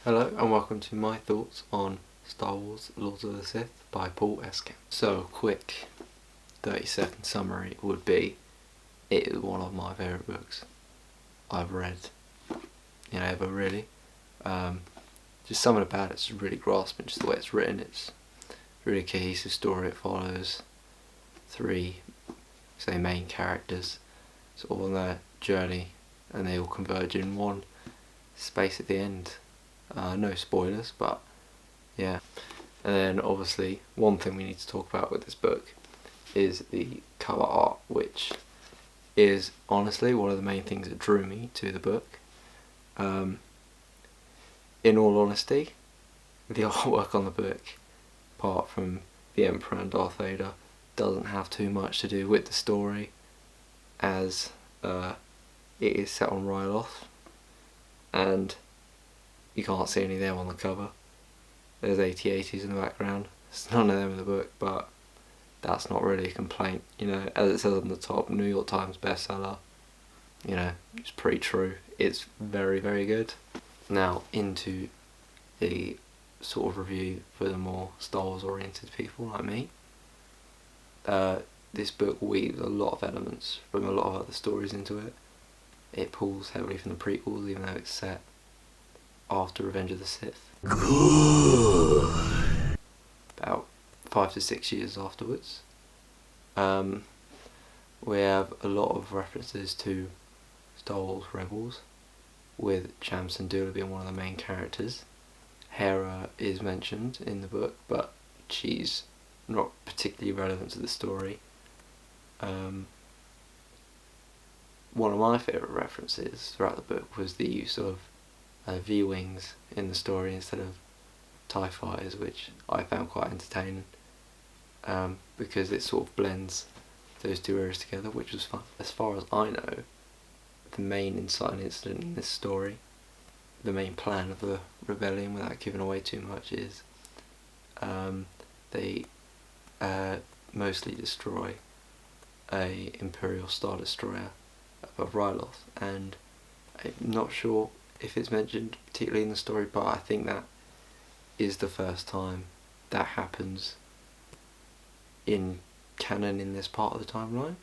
Hello and welcome to my thoughts on Star Wars Lords of the Sith by Paul S. Kemp. So a quick 30-second summary would be, it is one of my favourite books I've read, ever really. Just something about it's really grasping, just the way it's written. It's a really cohesive story. It follows three, main characters sort of on their journey, and they all converge in one space at the end. No spoilers, but yeah. And then obviously one thing we need to talk about with this book is the cover art, which is honestly one of the main things that drew me to the book. In all honesty, the artwork on the book, apart from the Emperor and Darth Vader, doesn't have too much to do with the story, as it is set on Ryloth, and you can't see any of them on the cover. There's AT-ATs in the background. There's none of them in the book, but that's not really a complaint. As it says on the top, New York Times bestseller. It's pretty true. It's very, very good. Now into the sort of review for the more Star Wars oriented people like me. This book weaves a lot of elements from a lot of other stories into it. It pulls heavily from the prequels, even though it's set after Revenge of the Sith. Good. About 5 to 6 years afterwards. We have a lot of references to Star Wars Rebels, with Cham Syndulla being one of the main characters. Hera is mentioned in the book, but she's not particularly relevant to the story. One of my favourite references throughout the book was the use of V-Wings in the story instead of TIE fighters, which I found quite entertaining, because it sort of blends those two areas together, which was fun. As far as I know, the main inciting incident in this story, the main plan of the rebellion, without giving away too much, is they mostly destroy a Imperial Star Destroyer above Ryloth, and I'm not sure if it's mentioned particularly in the story, but I think that is the first time that happens in canon in this part of the timeline,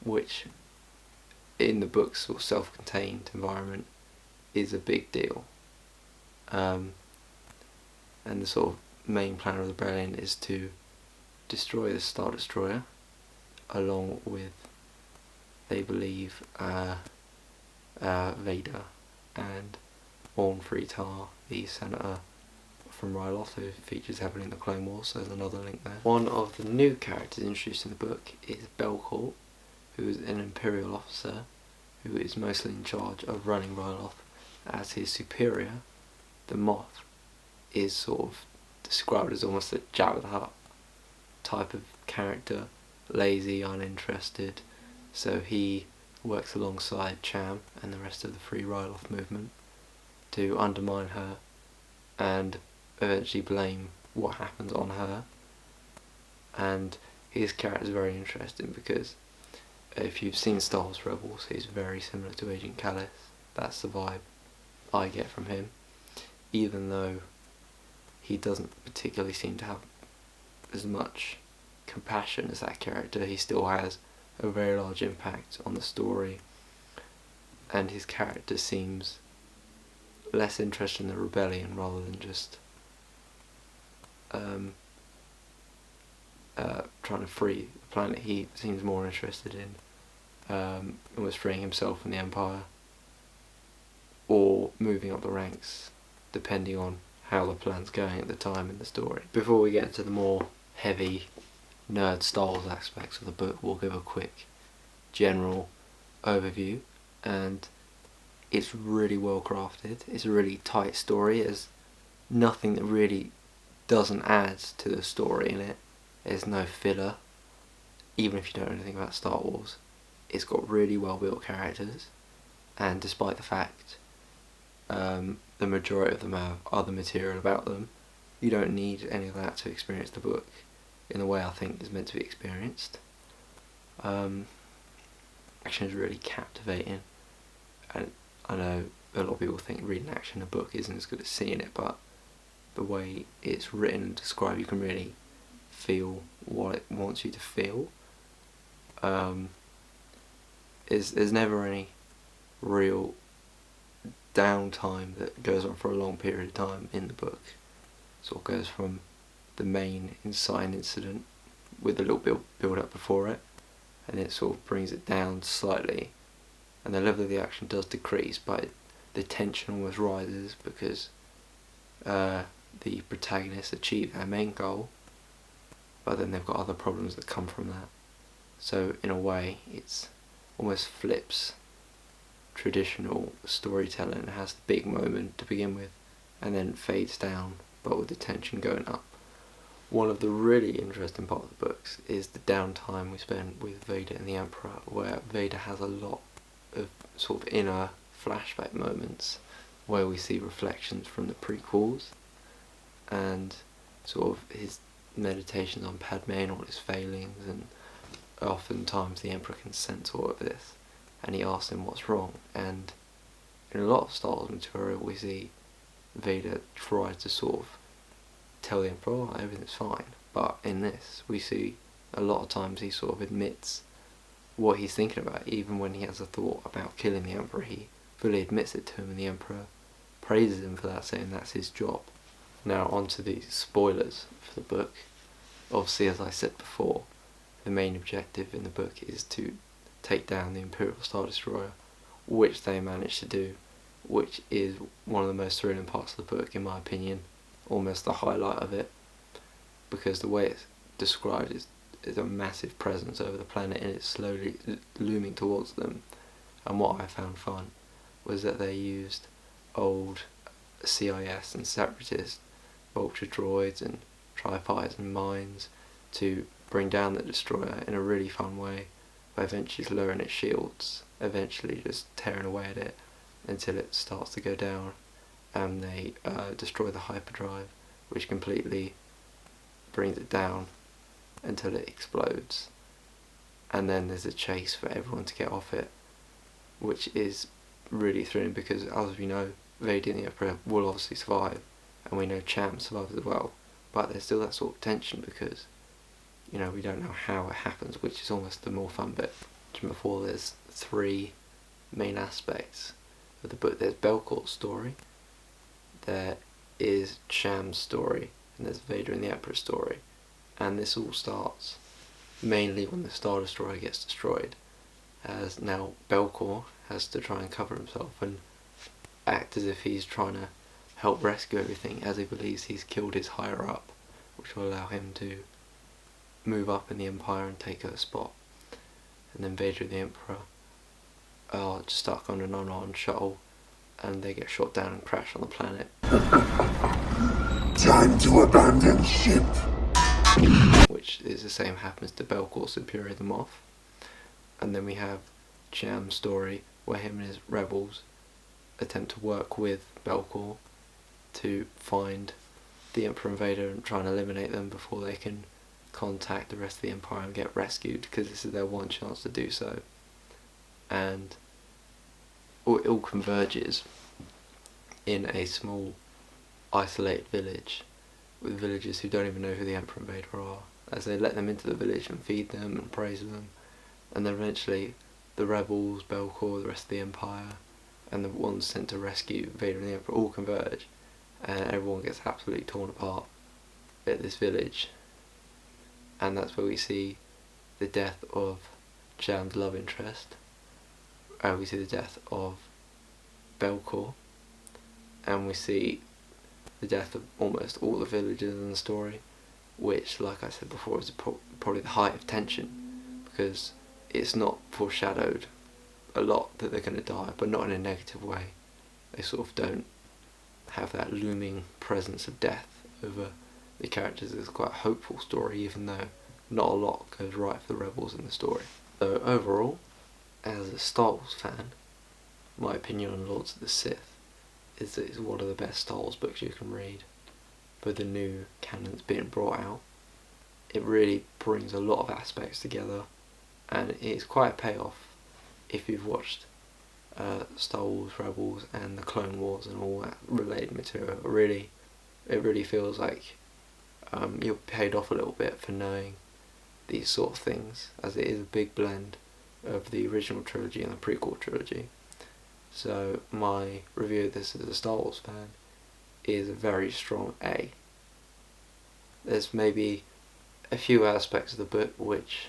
which in the book's sort of self-contained environment is a big deal. And the sort of main plan of the rebellion is to destroy the Star Destroyer, along with, they believe, Vader and Orn Freetar, the senator from Ryloth, who features heavily in the Clone Wars, so there's another link there. One of the new characters introduced in the book is Belcourt, who is an Imperial officer who is mostly in charge of running Ryloth, as his superior, the Moth, is sort of described as almost a Jabba the Hutt type of character, lazy, uninterested, so he works alongside Cham and the rest of the Free Ryloth movement to undermine her and eventually blame what happens on her. And his character is very interesting because if you've seen Star Wars Rebels, he's very similar to Agent Kallus. That's the vibe I get from him, even though he doesn't particularly seem to have as much compassion as that character. He still has a very large impact on the story, and his character seems less interested in the rebellion rather than just trying to free the planet. He seems more interested in almost freeing himself from the Empire, or moving up the ranks, depending on how the plan's going at the time in the story. Before we get into the more heavy nerd Star Wars aspects of the book, we'll give a quick general overview, and it's really well crafted. It's a really tight story. There's nothing that really doesn't add to the story in it. There's no filler, even if you don't know anything about Star Wars. It's got really well built characters, and despite the fact the majority of them have other material about them, you don't need any of that to experience the book in the way I think is meant to be experienced. Action is really captivating, and I know a lot of people think reading action in a book isn't as good as seeing it, but the way it's written and described, you can really feel what it wants you to feel. There's never any real downtime that goes on for a long period of time in the book. Sort of goes from the main inciting incident with a little build up before it, and it sort of brings it down slightly, and the level of the action does decrease, but the tension almost rises because the protagonists achieve their main goal, but then they've got other problems that come from that. So in a way, it's almost flips traditional storytelling. It has the big moment to begin with, and then fades down, but with the tension going up. One of the really interesting parts of the books is the downtime we spend with Vader and the Emperor, where Vader has a lot of sort of inner flashback moments where we see reflections from the prequels and sort of his meditations on Padme and all his failings, and oftentimes the Emperor can sense all of this and he asks him what's wrong, and in a lot of Star Wars material we see Vader try to sort of tell the Emperor, oh, everything's fine, but in this we see a lot of times he sort of admits what he's thinking about. Even when he has a thought about killing the Emperor, he fully admits it to him, and the Emperor praises him for that, saying that's his job. Now on to the spoilers for the book. Obviously, as I said before, the main objective in the book is to take down the Imperial Star Destroyer, which they manage to do, which is one of the most thrilling parts of the book in my opinion, almost the highlight of it, because the way it's described is a massive presence over the planet and it's slowly looming towards them. And what I found fun was that they used old CIS and separatist vulture droids and tripires and mines to bring down the destroyer in a really fun way, by eventually lowering its shields, eventually just tearing away at it until it starts to go down, and they destroy the hyperdrive, which completely brings it down until it explodes, and then there's a chase for everyone to get off it, which is really thrilling because, as we know, Vader and the Emperor will obviously survive, and we know Cham survives as well, but there's still that sort of tension because, you know, we don't know how it happens, which is almost the more fun bit. Before, there's three main aspects of the book. There's Belcort's story, there is Cham's story, and there's Vader and the Emperor's story. And this all starts mainly when the Star Destroyer gets destroyed, as now Belcor has to try and cover himself and act as if he's trying to help rescue everything, as he believes he's killed his higher up, which will allow him to move up in the Empire and take her spot. And then Vader and the Emperor are just stuck on an unarmed shuttle, and they get shot down and crash on the planet. Time to abandon ship. Which is the same happens to Belcor, superior them off. And then we have Cham's story, where him and his rebels attempt to work with Belcor to find the Emperor and Vader and try and eliminate them before they can contact the rest of the Empire and get rescued, because this is their one chance to do so. And it all converges in a small isolated village with villagers who don't even know who the Emperor and Vader are, as they let them into the village and feed them and praise them, and then eventually the rebels, Belcor, the rest of the Empire, and the ones sent to rescue Vader and the Emperor all converge, and everyone gets absolutely torn apart at this village. And that's where we see the death of Cham's love interest, we see the death of Belcor, and we see the death of almost all the villagers in the story, which, like I said before, is probably the height of tension, because it's not foreshadowed a lot that they're going to die, but not in a negative way. They sort of don't have that looming presence of death over the characters. It's quite a hopeful story, even though not a lot goes right for the rebels in the story. So overall, as a Star Wars fan, my opinion on Lords of the Sith is that it's one of the best Star Wars books you can read. With the new canons being brought out, it really brings a lot of aspects together, and it's quite a payoff if you've watched Star Wars Rebels and the Clone Wars and all that related material. It really feels like you're paid off a little bit for knowing these sort of things, as it is a big blend of the original trilogy and the prequel trilogy. So my review of this as a Star Wars fan is a very strong A. There's maybe a few aspects of the book which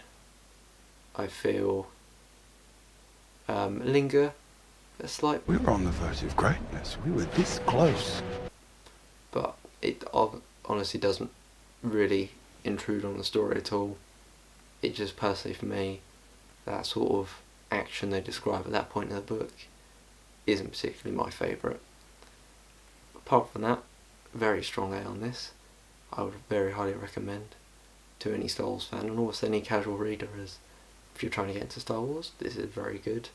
I feel linger a slight. We were on the verge of greatness. We were this close. But it honestly doesn't really intrude on the story at all. It just personally for me, that sort of action they describe at that point in the book isn't particularly my favourite. Apart from that, very strong A on this. I would very highly recommend to any Star Wars fan, and also any casual reader, as if you're trying to get into Star Wars, this is very good,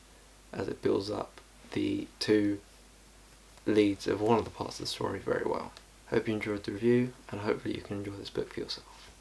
as it builds up the two leads of one of the parts of the story very well. Hope you enjoyed the review, and hopefully you can enjoy this book for yourself.